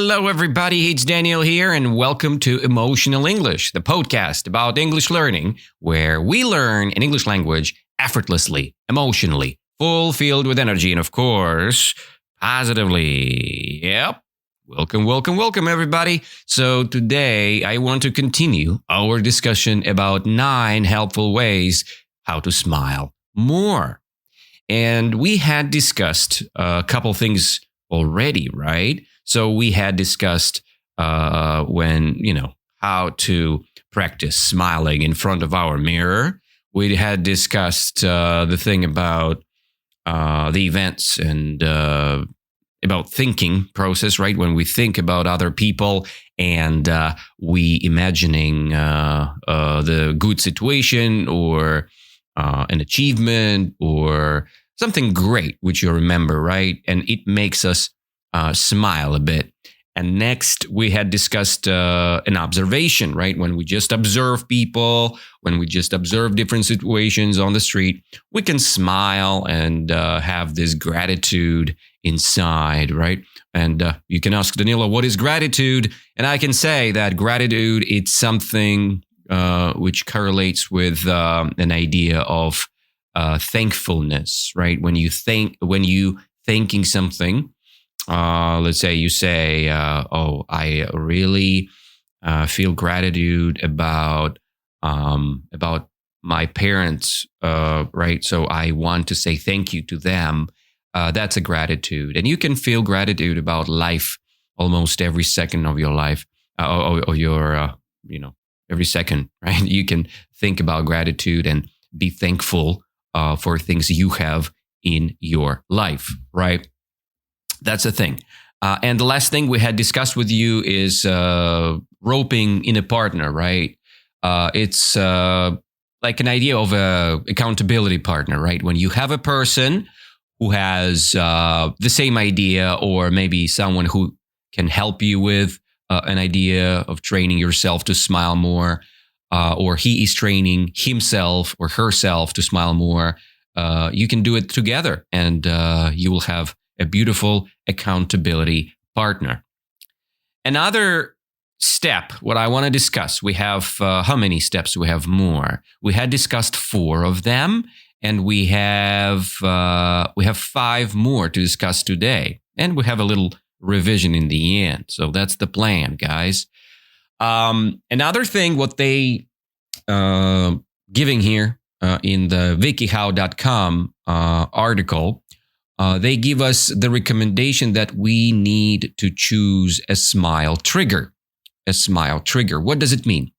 Hello, everybody. It's Daniel here, and welcome to Emotional English, the podcast about English learning, where we learn an English language effortlessly, emotionally, fulfilled with energy, and of course, positively. Yep. Welcome, everybody. So today, I want to continue our discussion about 9 helpful ways how to smile more. And we had discussed a couple things already, right? So we had discussed how to practice smiling in front of our mirror. We had discussed the thing about the events and about thinking process, right? When we think about other people and we imagining the good situation or an achievement or something great, which you remember, right? And it makes us smile a bit. And next, we had discussed an observation, right? When we just observe people, when we just observe different situations on the street, we can smile and have this gratitude inside, right? And you can ask Danilo, what is gratitude? And I can say that gratitude, it's something which correlates with an idea of thankfulness, right? When you thanking something, let's say you say, I really feel gratitude about my parents, right? So I want to say thank you to them. That's a gratitude. And you can feel gratitude about life almost every second of your life, or your, every second, right? You can think about gratitude and be thankful for things you have in your life, right? That's the thing. And the last thing we had discussed with you is roping in a partner, right? It's like an idea of a accountability partner, right? When you have a person who has the same idea, or maybe someone who can help you with an idea of training yourself to smile more, or he is training himself or herself to smile more, you can do it together, and you will have a beautiful accountability partner. Another step, what I want to discuss, we have, how many steps? We have more. We had discussed 4 of them, and we have 5 more to discuss today. And we have a little revision in the end. So that's the plan, guys. Another thing, what they giving here in the wikihow.com article, they give us the recommendation that we need to choose a smile trigger. A smile trigger. What does it mean?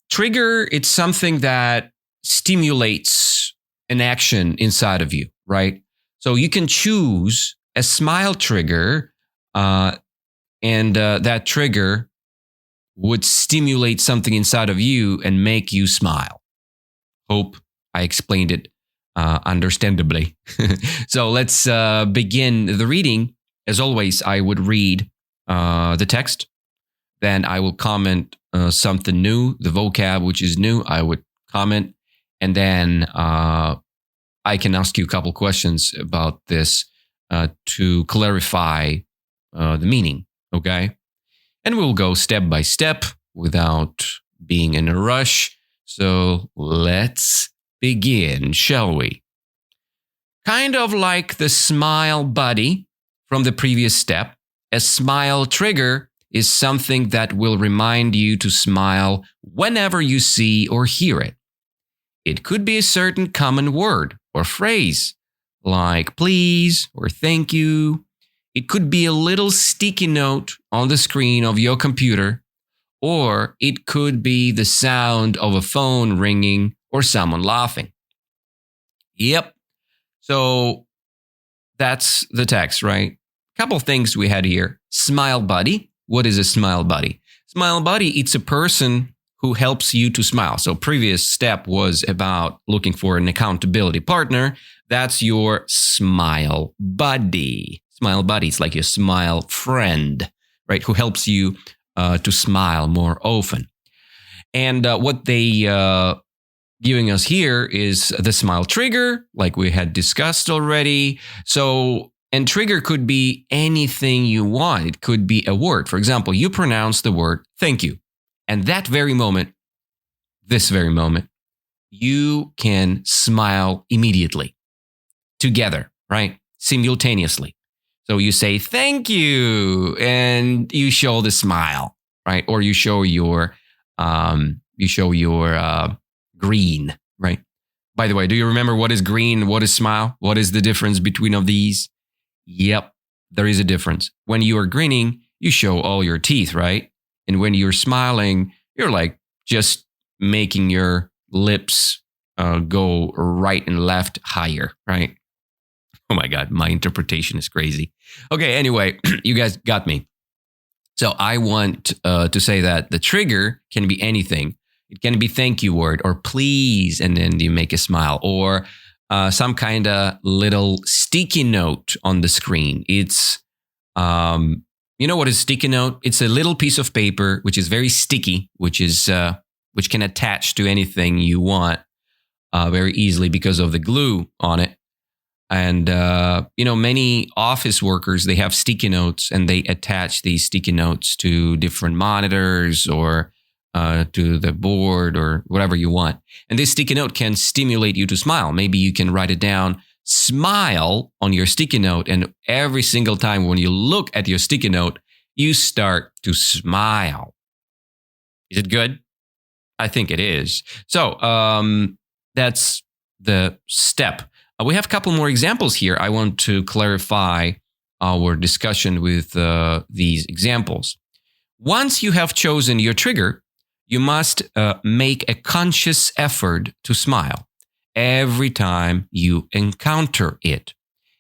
Trigger, it's something that stimulates an action inside of you, right? So you can choose a smile trigger, and that trigger would stimulate something inside of you and make you smile. Hope I explained it understandably. So let's begin the reading. As always, I would read the text. Then I will comment something new, the vocab which is new, I would comment. And then I can ask you a couple questions about this to clarify the meaning, okay? And we'll go step by step without being in a rush. So let's begin, shall we? Kind of like the smile buddy from the previous step, a smile trigger is something that will remind you to smile whenever you see or hear it. It could be a certain common word or phrase, like please or thank you. It could be a little sticky note on the screen of your computer, or it could be the sound of a phone ringing or someone laughing. Yep. So that's the text, right? Couple things we had here. Smile buddy. What is a smile buddy? Smile buddy, it's a person who helps you to smile. So previous step was about looking for an accountability partner. That's your smile buddy. Smile buddy, it's like your smile friend, right? Who helps you to smile more often. And what they giving us here is the smile trigger, like we had discussed already. So And trigger could be anything you want. It could be a word. For example, you pronounce the word thank you. And that very moment, this very moment, you can smile immediately together, right? Simultaneously. So you say thank you and you show the smile, right? Or you show your green, right? By the way, do you remember what is green? What is smile? What is the difference between of these? Yep, there is a difference. When you are grinning, you show all your teeth, right? And when you're smiling, you're like just making your lips go right and left higher, right? Oh my God, my interpretation is crazy. Okay, anyway, you guys got me. So I want to say that the trigger can be anything. It can be thank you word or please, and then you make a smile, or some kind of little sticky note on the screen. It's, you know what is sticky note? It's a little piece of paper which is very sticky, which can attach to anything you want very easily because of the glue on it. And many office workers, they have sticky notes and they attach these sticky notes to different monitors or to the board or whatever you want. And this sticky note can stimulate you to smile. Maybe you can write it down, smile on your sticky note. And every single time when you look at your sticky note, you start to smile. Is it good? I think it is. So that's the step. We have a couple more examples here. I want to clarify our discussion with these examples. Once you have chosen your trigger, you must make a conscious effort to smile every time you encounter it.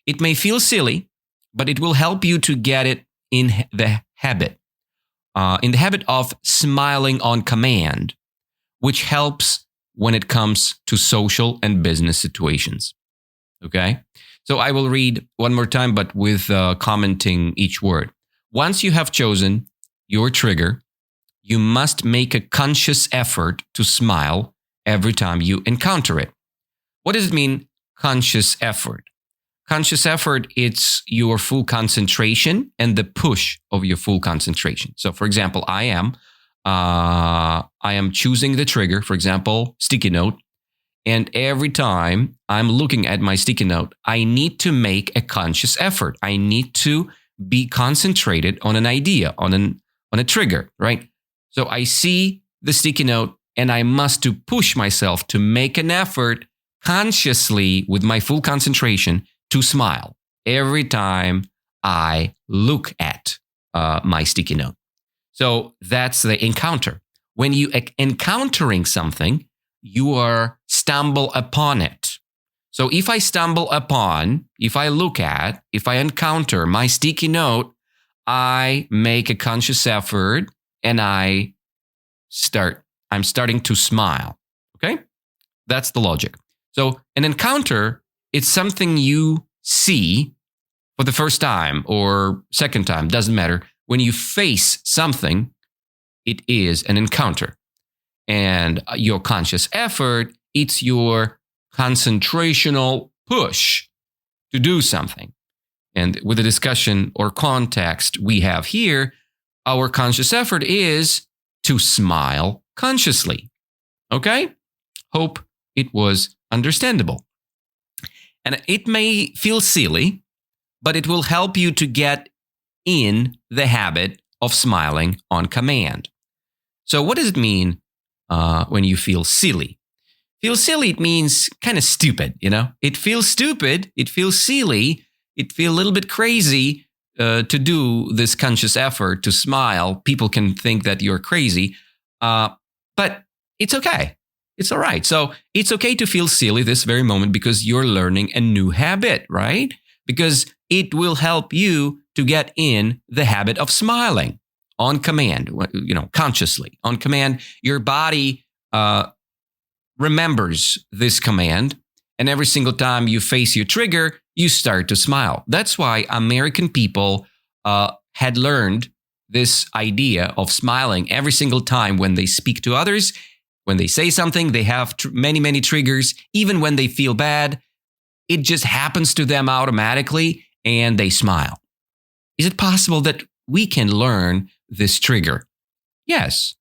It may feel silly, but it will help you to get it in the habit of smiling on command, which helps when it comes to social and business situations. Okay? So I will read one more time, but with commenting each word. Once you have chosen your trigger, you must make a conscious effort to smile every time you encounter it. What does it mean, conscious effort? Conscious effort, it's your full concentration and the push of your full concentration. So, for example, I am choosing the trigger, for example, sticky note. And every time I'm looking at my sticky note, I need to make a conscious effort. I need to be concentrated on an idea, on a trigger, right? So I see the sticky note and I must to push myself to make an effort consciously with my full concentration to smile every time I look at my sticky note. So that's the encounter. When you encountering something, you are stumble upon it. So if I encounter my sticky note, I make a conscious effort and I'm starting to smile. Okay? That's the logic. So an encounter, it's something you see for the first time or second time, doesn't matter. When you face something, it is an encounter. And your conscious effort, it's your concentrational push to do something. And with the discussion or context we have here, our conscious effort is to smile consciously. Okay? Hope it was understandable. And it may feel silly, but it will help you to get in the habit of smiling on command. So what does it mean when you feel silly? Feel silly, it means kind of stupid, you know? It feels stupid, it feels silly, it feels a little bit crazy to do this conscious effort to smile. People can think that you're crazy, but it's okay. It's all right. So it's okay to feel silly this very moment because you're learning a new habit, right? Because it will help you to get in the habit of smiling on command, consciously. On command, your body remembers this command, and every single time you face your trigger, you start to smile. That's why American people had learned this idea of smiling every single time when they speak to others. When they say something, they have many triggers. Even when they feel bad, it just happens to them automatically. and they smile. Is it possible that we can learn this trigger? Yes,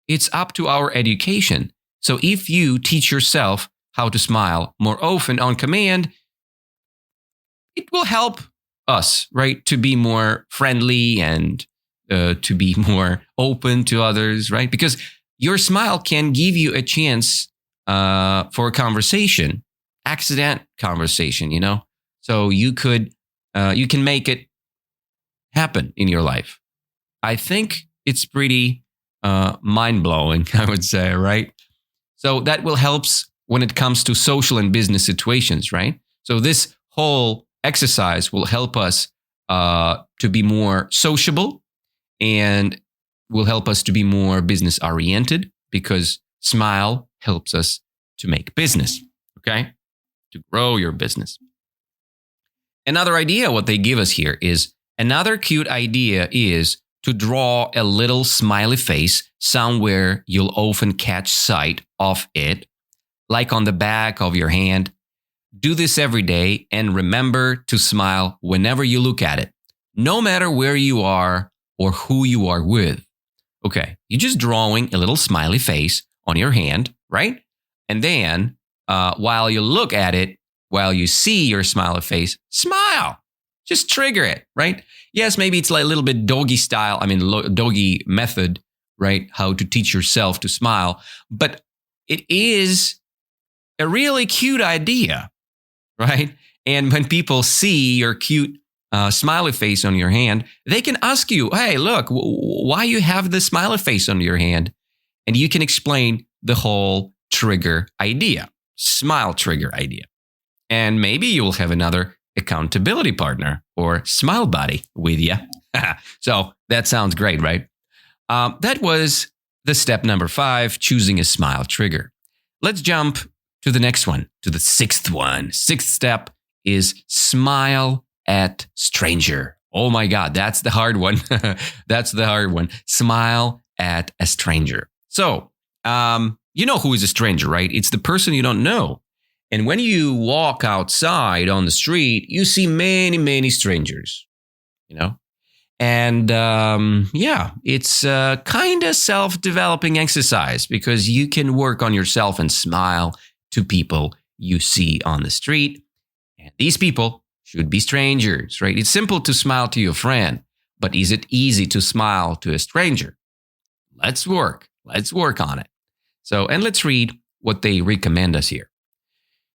it's up to our education. So if you teach yourself how to smile more often on command, it will help us, right, to be more friendly and to be more open to others, right? Because your smile can give you a chance for a conversation, accident conversation, So you can make it happen in your life. I think it's pretty mind-blowing, I would say, right? So that will help when it comes to social and business situations, right? So this whole exercise will help us to be more sociable and will help us to be more business oriented, because smile helps us to make business, okay? To grow your business. Another idea, what they give us here is, another cute idea is to draw a little smiley face somewhere you'll often catch sight of it, like on the back of your hand. Do this every day and remember to smile whenever you look at it, no matter where you are or who you are with. Okay, you're just drawing a little smiley face on your hand, right? And then while you look at it, while you see your smiley face, smile. Just trigger it, right? Yes, maybe it's like a little bit doggy style. Doggy method, right? How to teach yourself to smile. But it is a really cute idea, right? And when people see your cute smiley face on your hand, they can ask you, hey, look, why you have this smiley face on your hand? And you can explain the whole trigger idea, smile trigger idea. And maybe you will have another accountability partner or smile buddy with you. So that sounds great, right? That was the step number 5, choosing a smile trigger. Let's jump to the next one, to the 6th one. 6th step is smile at stranger. Oh my God, that's the hard one. That's the hard one. Smile at a stranger. So, you know who is a stranger, right? It's the person you don't know. And when you walk outside on the street, you see many, many strangers, And it's a kind of self-developing exercise, because you can work on yourself and smile to people you see on the street. And these people should be strangers, right? It's simple to smile to your friend, but is it easy to smile to a stranger? Let's work on it. So, and let's read what they recommend us here.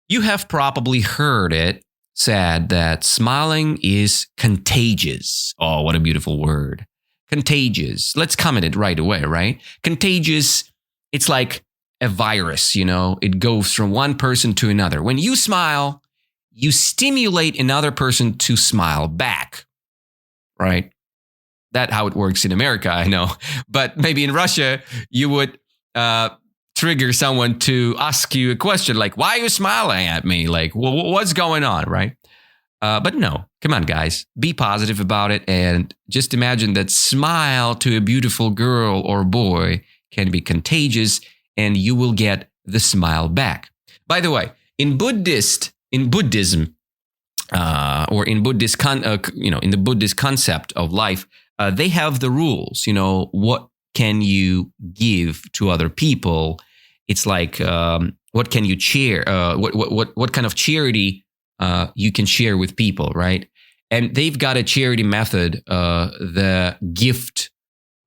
You have probably heard it said that smiling is contagious. Oh, what a beautiful word. Contagious. Let's comment it right away, right? Contagious, it's like a virus, it goes from one person to another. When you smile, you stimulate another person to smile back, right? That's how it works in America, I know. But maybe in Russia, you would trigger someone to ask you a question like, why are you smiling at me? Like, what's going on, right? But no, come on, guys. Be positive about it. And just imagine that smile to a beautiful girl or boy can be contagious, and you will get the smile back. By the way, in Buddhism, in the Buddhist concept of life, they have the rules. What can you give to other people? It's like, what can you share? What kind of charity you can share with people, right? And they've got a charity method, the gift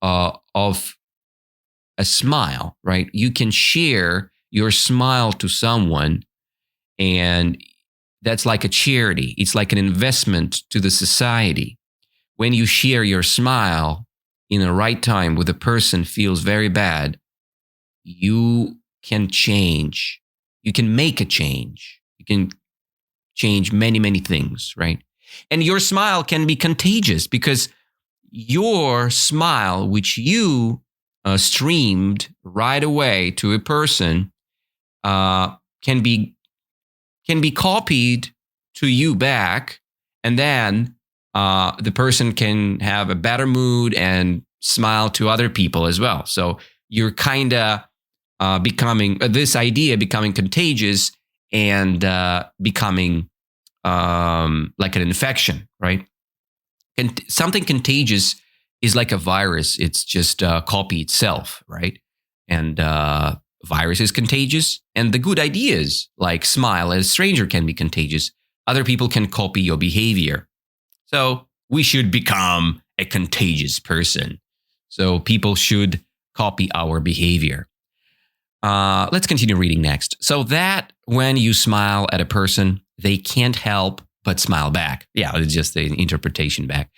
of a smile, right? You can share your smile to someone, and that's like a charity. It's like an investment to the society. When you share your smile in the right time with a person feels very bad, you can change. You can make a change. You can change many, many things, right? And your smile can be contagious, because your smile, which you streamed right away to a person, can be copied to you back, and then the person can have a better mood and smile to other people as well. So you're kind of becoming contagious and becoming like an infection, right? And something contagious is like a virus. It's just a copy itself, right? And virus is contagious. And the good ideas, like smile at a stranger, can be contagious. Other people can copy your behavior. So we should become a contagious person. So people should copy our behavior. Let's continue reading next. So that when you smile at a person, they can't help but smile back. Yeah, it's just the interpretation back.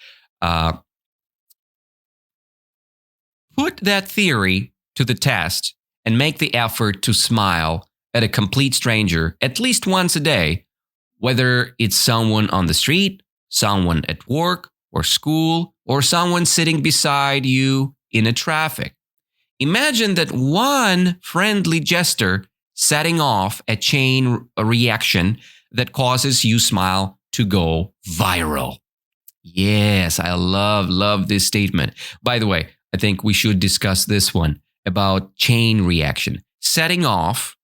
Put that theory to the test and make the effort to smile at a complete stranger at least once a day, whether it's someone on the street, someone at work or school, or someone sitting beside you in a traffic. Imagine that one friendly gesture setting off a chain reaction that causes you smile to go viral. Yes, I love this statement. By the way, I think we should discuss this one about chain reaction. Setting off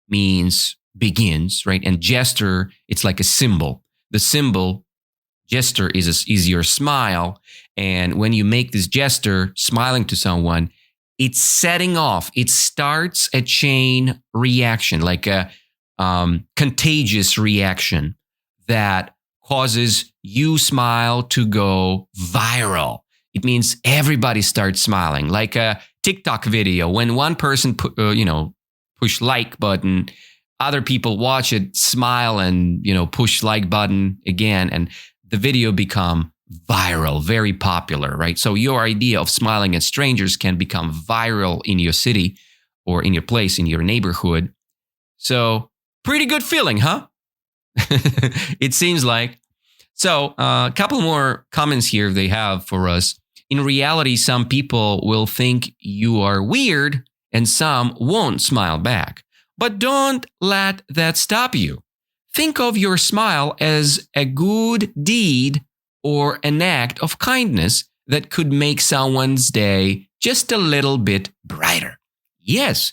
means begins, right? And gesture, it's like a symbol. The symbol, gesture, is your smile. And when you make this gesture, smiling to someone, it's setting off. It starts a chain reaction, like a contagious reaction that causes you smile to go viral. It means everybody starts smiling, like a TikTok video. When one person push like button, other people watch it, smile, and push like button again, and the video become viral, very popular, right? So your idea of smiling at strangers can become viral in your city or in your place, in your neighborhood. So pretty good feeling, huh? It seems like. So a couple more comments here they have for us. In reality, some people will think you are weird and some won't smile back. But don't let that stop you. Think of your smile as a good deed or an act of kindness that could make someone's day just a little bit brighter. Yes,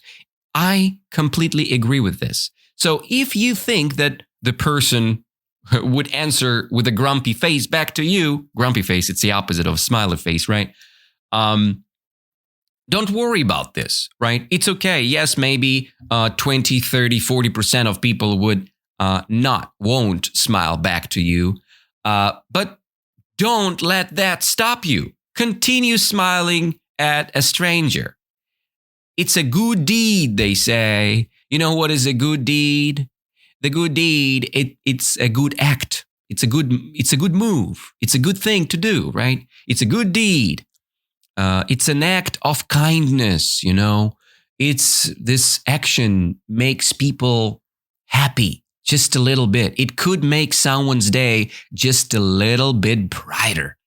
I completely agree with this. So if you think that the person would answer with a grumpy face back to you, grumpy face, it's the opposite of smiley face, right? Don't worry about this, right? It's okay. Yes, maybe 20, 30, 40% of people won't smile back to you. But don't let that stop you. Continue smiling at a stranger. It's a good deed, they say. You know what is a good deed? The good deed, it's a good act. It's a good move. It's a good thing to do, right? It's a good deed. It's an act of kindness, It's this action makes people happy just a little bit. It could make someone's day just a little bit brighter.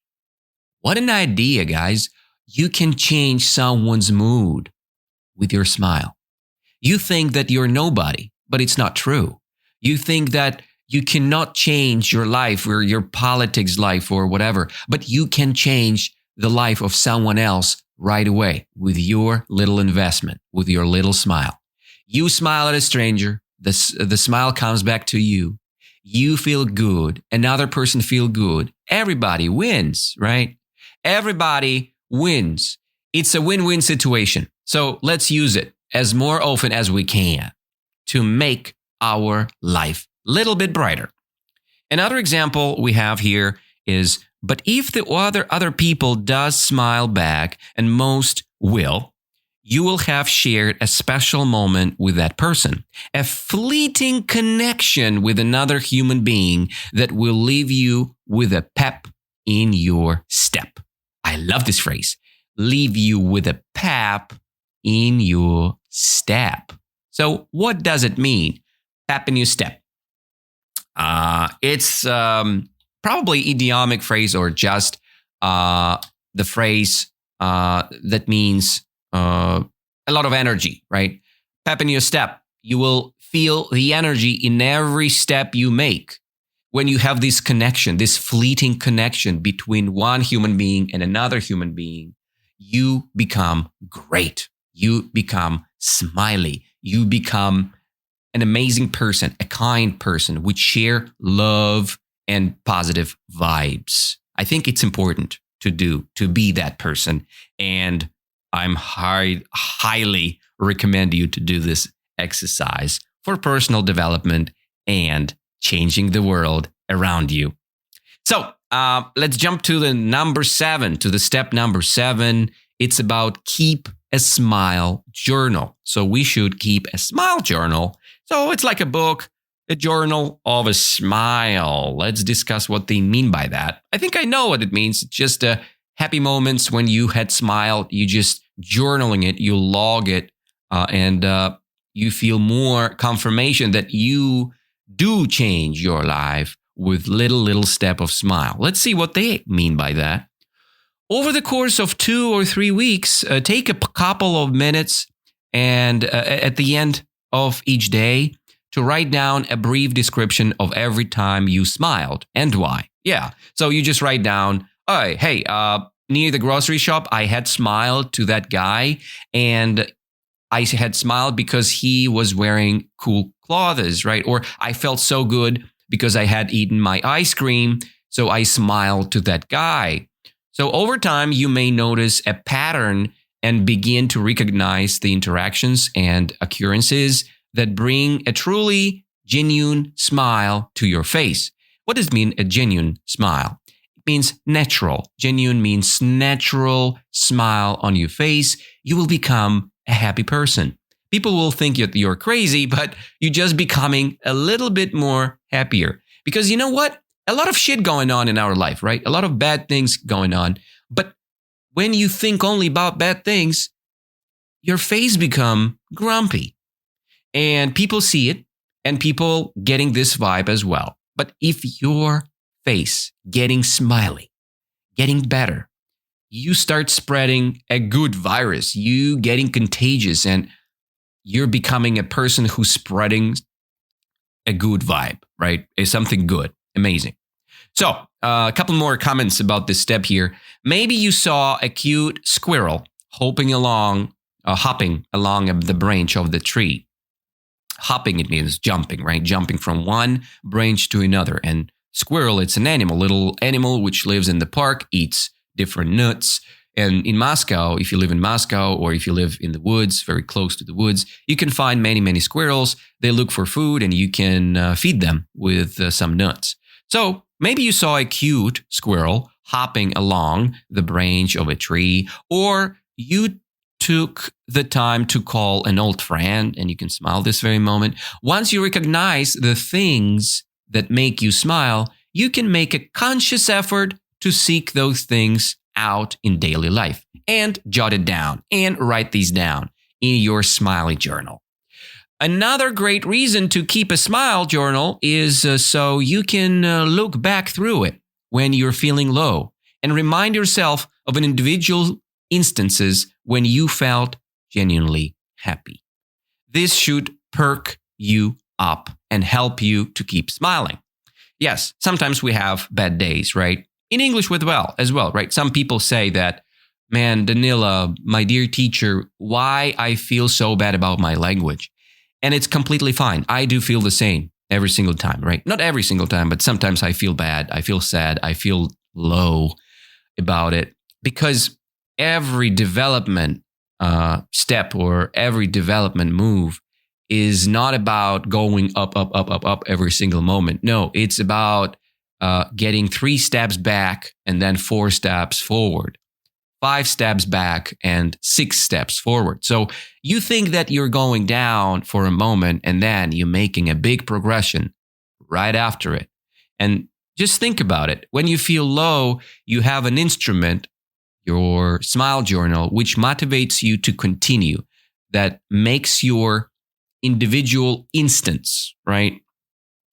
What an idea, guys. You can change someone's mood with your smile. You think that you're nobody, but it's not true. You think that you cannot change your life or your politics life or whatever, but you can change the life of someone else right away with your little investment, with your little smile. You smile at a stranger, the smile comes back to you. You feel good, another person feel good. Everybody wins, right? Everybody wins. It's a win-win situation. So let's use it as more often as we can to make our life a little bit brighter. Another example we have here is, but if the other people does smile back, and most will, you will have shared a special moment with that person, a fleeting connection with another human being that will leave you with a pep in your step. I love this phrase, leave you with a pep in your step. So what does it mean? Pep in your step. It's probably idiomatic phrase or just the phrase that means a lot of energy, right? Pep in your step. You will feel the energy in every step you make. When you have this connection, this fleeting connection between one human being and another human being, you become great. You become smiley. You become an amazing person, a kind person, which share love and positive vibes. I think it's important to be that person. And I'm highly recommend you to do this exercise for personal development and changing the world around you. So let's jump to the step number 7. It's about keep a smile journal. So we should keep a smile journal. So it's like a book, a journal of a smile. Let's discuss what they mean by that. I think I know what it means. It's just happy moments when you had smiled. You just journaling it, you log it, and you feel more confirmation that you do change your life with little step of smile. Let's see what they mean by that. Over the course of 2 or 3 weeks, take a couple of minutes and at the end of each day to write down a brief description of every time you smiled and why. Yeah. So you just write down, oh, hey, near the grocery shop, I had smiled to that guy, and I had smiled because he was wearing cool clothes, right? Or I felt so good because I had eaten my ice cream, so I smiled to that guy. So over time, you may notice a pattern and begin to recognize the interactions and occurrences that bring a truly genuine smile to your face. What does it mean, a genuine smile? It means natural. Genuine means natural smile on your face. You will become a happy person. People will think you're crazy, but you're just becoming a little bit more happier. Because you know what? A lot of shit going on in our life, right? A lot of bad things going on. But when you think only about bad things, your face become grumpy. And people see it, and people getting this vibe as well. But if your face getting smiley, getting better, you start spreading a good virus, you getting contagious, and you're becoming a person who's spreading a good vibe, right? It's something good, amazing. So a couple more comments about this step here. Maybe you saw a cute squirrel hopping along the branch of the tree. Hopping, it means jumping, right? Jumping from one branch to another. And squirrel, it's an animal, little animal which lives in the park, eats different nuts. And in Moscow, if you live in Moscow or if you live in the woods, very close to the woods, you can find many squirrels. They look for food and you can feed them with some nuts. So maybe you saw a cute squirrel hopping along the branch of a tree, or you took the time to call an old friend, and you can smile this very moment. Once you recognize the things that make you smile, you can make a conscious effort to seek those things out in daily life and jot it down and write these down in your smiley journal. Another great reason to keep a smile journal is so you can look back through it when you're feeling low and remind yourself of an individual instances when you felt genuinely happy. This should perk you up and help you to keep smiling. Yes, sometimes we have bad days, right? In English as well, right? Some people say that, man, Danila, my dear teacher, why I feel so bad about my language? And it's completely fine. I do feel the same every single time, right? Not every single time, but sometimes I feel bad. I feel sad. I feel low about it, because every development step or every development move is not about going up every single moment. No, it's about getting 3 steps back and then 4 steps forward, 5 steps back and 6 steps forward. So you think that you're going down for a moment and then you're making a big progression right after it. And just think about it. When you feel low, you have an instrument, your smile journal, which motivates you to continue, that makes your individual instance, right?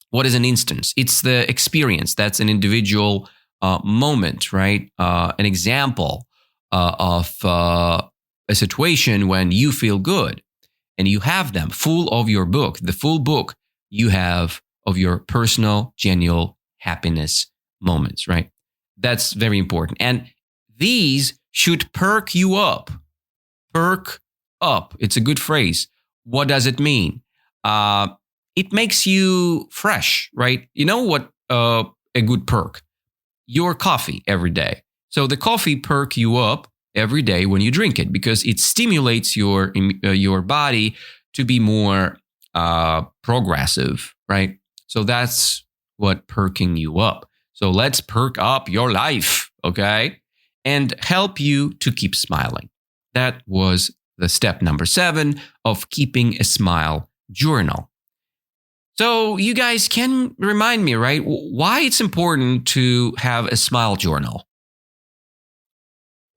What is an instance? It's the experience. That's an individual moment, right? An example of a situation when you feel good and you have them full of your book, the full book you have of your personal, genuine happiness moments, right? That's very important. And these should perk you up. Perk up. It's a good phrase. What does it mean? It makes you fresh, right? You know what a good perk? Your coffee every day. So the coffee perk you up every day when you drink it because it stimulates your body to be more progressive, right? So that's what perking you up. So let's perk up your life, okay? And help you to keep smiling. That was the step number 7 of keeping a smile journal. So you guys can remind me, right? Why it's important to have a smile journal?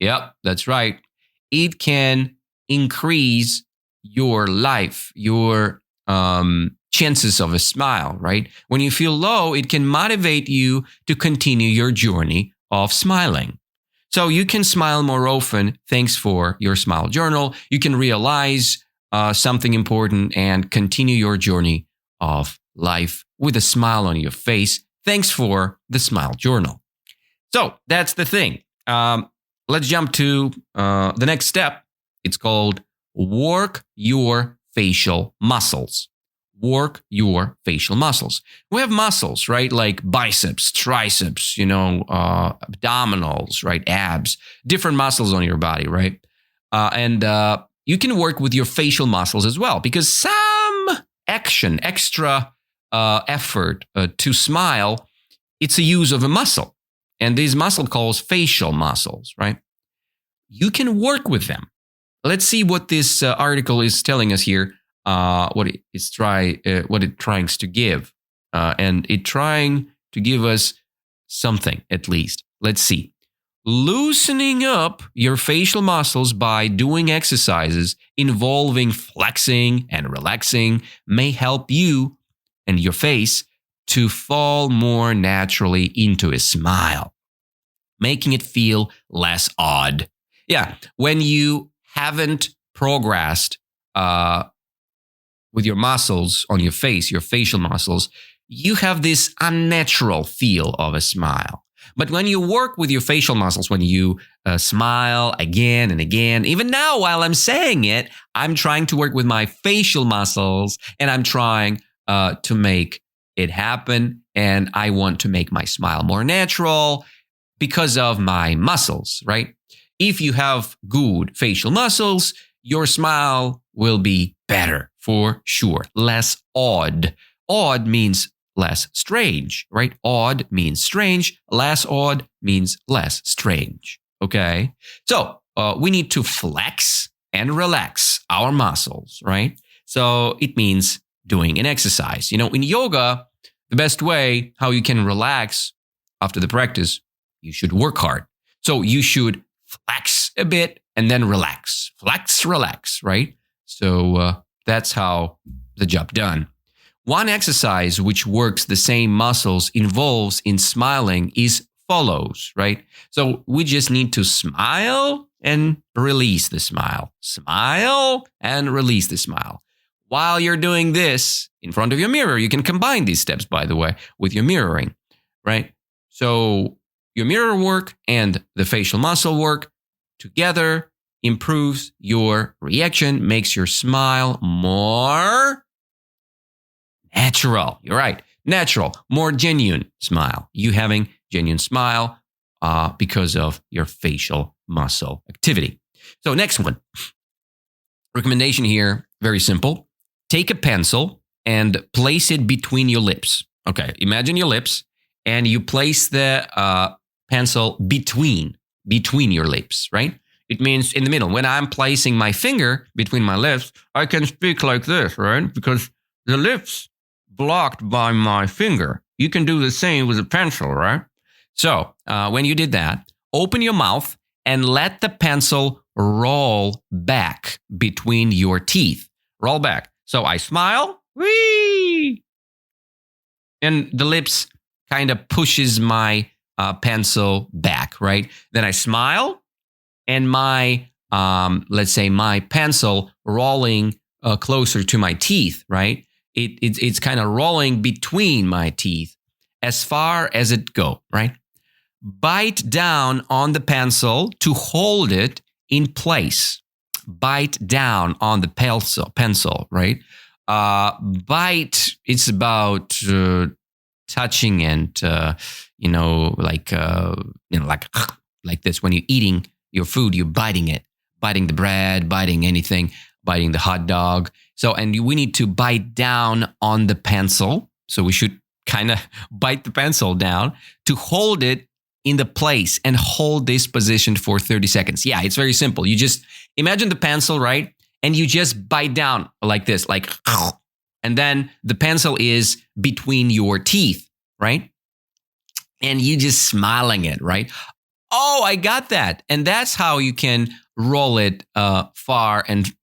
Yep, that's right. It can increase your life, your chances of a smile, right? When you feel low, it can motivate you to continue your journey of smiling. So you can smile more often thanks for your smile journal. You can realize something important and continue your journey of life with a smile on your face. Thanks for the smile journal. So that's the thing. Let's jump to the next step. It's called work your facial muscles. Work your facial muscles. We have muscles, right? Like biceps, triceps, abdominals, right? Abs, different muscles on your body, right? And you can work with your facial muscles as well because some extra effort to smile, it's a use of a muscle. And these muscle calls facial muscles, right? You can work with them. Let's see what this article is telling us here. What it's trying to give, and it trying to give us something at least. Let's see. Loosening up your facial muscles by doing exercises involving flexing and relaxing may help you and your face to fall more naturally into a smile, making it feel less odd. Yeah, when you haven't progressed with your muscles on your face, your facial muscles, you have this unnatural feel of a smile. But when you work with your facial muscles, when you smile again and again, even now while I'm saying it, I'm trying to work with my facial muscles and I'm trying to make it happen. And I want to make my smile more natural because of my muscles, right? If you have good facial muscles, your smile will be better for sure. Less odd. Odd means less strange, right? Odd means strange. Less odd means less strange. Okay. So we need to flex and relax our muscles, right? So it means doing an exercise. In yoga, the best way how you can relax after the practice, you should work hard. So you should flex a bit and then relax. Flex, relax, right? So that's how the job done. One exercise which works the same muscles involves in smiling is follows, right? So we just need to smile and release the smile. Smile and release the smile. While you're doing this in front of your mirror, you can combine these steps, by the way, with your mirroring, right? So your mirror work and the facial muscle work together improves your reaction, makes your smile more natural. You're right. Natural, more genuine smile. You having genuine smile because of your facial muscle activity. So next one. Recommendation here, very simple. Take a pencil and place it between your lips. Okay, imagine your lips and you place the pencil between your lips, right? It means in the middle. When I'm placing my finger between my lips, I can speak like this, right? Because the lips blocked by my finger. You can do the same with a pencil, right? So when you did that, open your mouth and let the pencil roll back between your teeth. Roll back. So I smile, whee! And the lips kind of pushes my pencil back, right? Then I smile, and my, let's say my pencil rolling closer to my teeth, right? It's kind of rolling between my teeth as far as it go, right? Bite down on the pencil to hold it in place. Bite down on the pencil, right? Bite, it's about touching and like this. When you're eating your food, you're biting it, biting the bread, biting anything, biting the hot dog. So, and we need to bite down on the pencil. So we should kind of bite the pencil down to hold it in the place and hold this position for 30 seconds. Yeah, it's very simple. You just imagine the pencil, right? And you just bite down like this, like, and then the pencil is between your teeth, right? And you just smiling it, right? Oh, I got that. And that's how you can roll it far and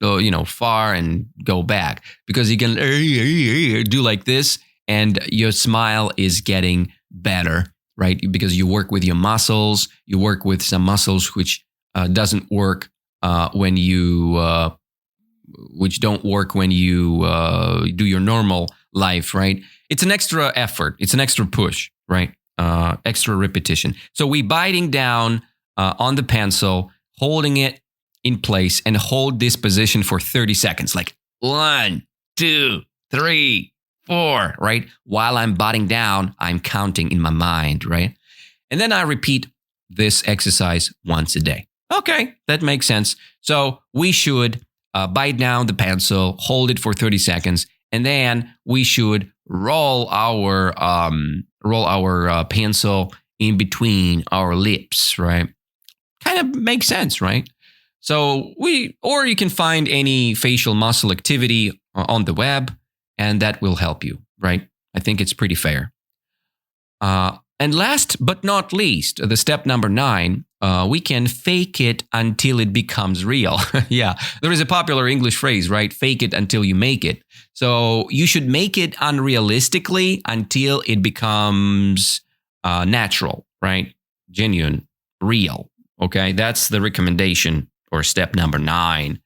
go back, because you can do like this and your smile is getting better, right? Because you work with your muscles, you work with some muscles which doesn't work which don't work when you do your normal life, right? It's an extra effort. It's an extra push, right? Extra repetition. So we biting down on the pencil, holding it in place, and hold this position for 30 seconds. Like 1, 2, 3, 4, right? While I'm biting down, I'm counting in my mind, right? And then I repeat this exercise once a day. Okay, that makes sense. So we should bite down the pencil, hold it for 30 seconds, and then we should roll our pencil in between our lips, right? Kind of makes sense, right? So or you can find any facial muscle activity on the web, and that will help you, right? I think it's pretty fair. And last but not least, the step number 9, we can fake it until it becomes real. Yeah, there is a popular English phrase, right? Fake it until you make it. So you should make it unrealistically until it becomes natural, right? Genuine, real. Okay, that's the recommendation or step number 9.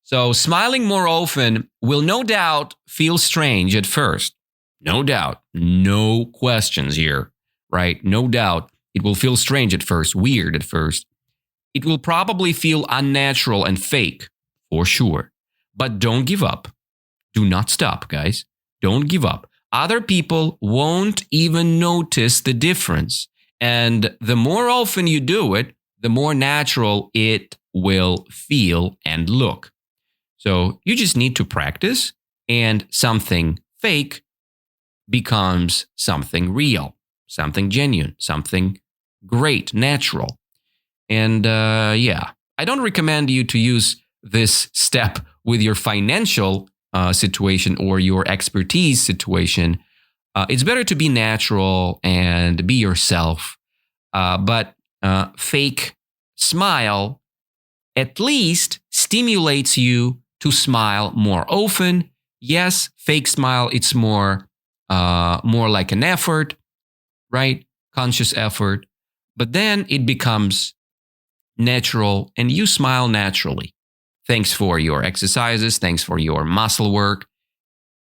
So smiling more often will no doubt feel strange at first. No doubt. No questions here, right? No doubt. It will feel strange at first, weird at first. It will probably feel unnatural and fake, for sure. But don't give up. Do not stop, guys. Don't give up. Other people won't even notice the difference. And the more often you do it, the more natural it will feel and look. So you just need to practice, and something fake becomes something real, something genuine, something great, natural. And I don't recommend you to use this step with your financial situation or your expertise situation. It's better to be natural and be yourself. But fake smile at least stimulates you to smile more often. Yes, fake smile, it's more like an effort, right? Conscious effort. But then it becomes natural and you smile naturally. Thanks for your exercises. Thanks for your muscle work.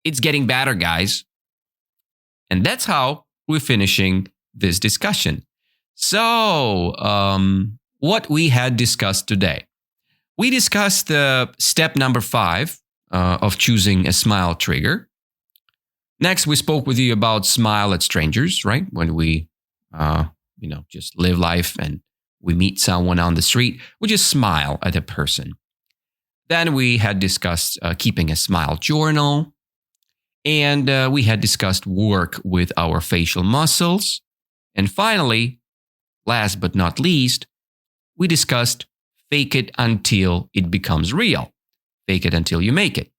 It's getting better, guys. And that's how we're finishing this discussion. So, what we had discussed today. We discussed the step number 5 of choosing a smile trigger. Next, we spoke with you about smile at strangers, right? When we, just live life and we meet someone on the street, we just smile at a person. Then we had discussed keeping a smile journal. And we had discussed work with our facial muscles. And finally, last but not least, we discussed fake it until it becomes real. Fake it until you make it.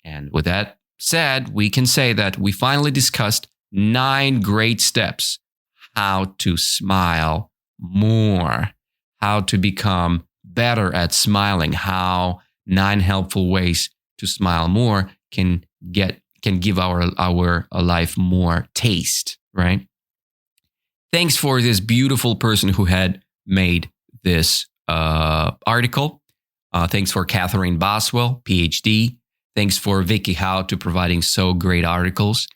And with that said, we can say that we finally discussed 9 great steps how to smile more, how to become better at smiling, how 9 helpful ways to smile more can give our life more taste, right? Thanks for this beautiful person who had made this article. Thanks for Catherine Boswell, PhD. Thanks for Vicky Howe to providing so great articles.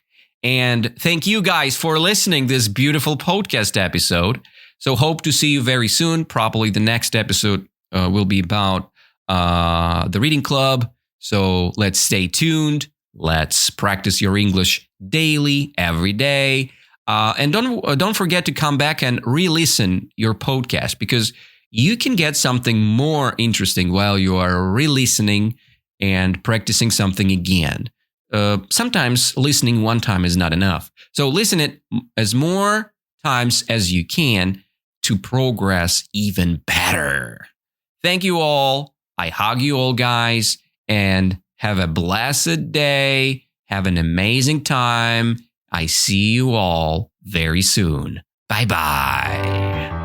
And thank you guys for listening this beautiful podcast episode. So hope to see you very soon. Probably the next episode will be about the reading club. So let's stay tuned. Let's practice your English daily, every day. And don't forget to come back and re-listen your podcast, because you can get something more interesting while you are re-listening and practicing something again. Sometimes listening one time is not enough. So listen it as more times as you can to progress even better. Thank you all. I hug you all, guys, and have a blessed day. Have an amazing time. I see you all very soon. Bye-bye.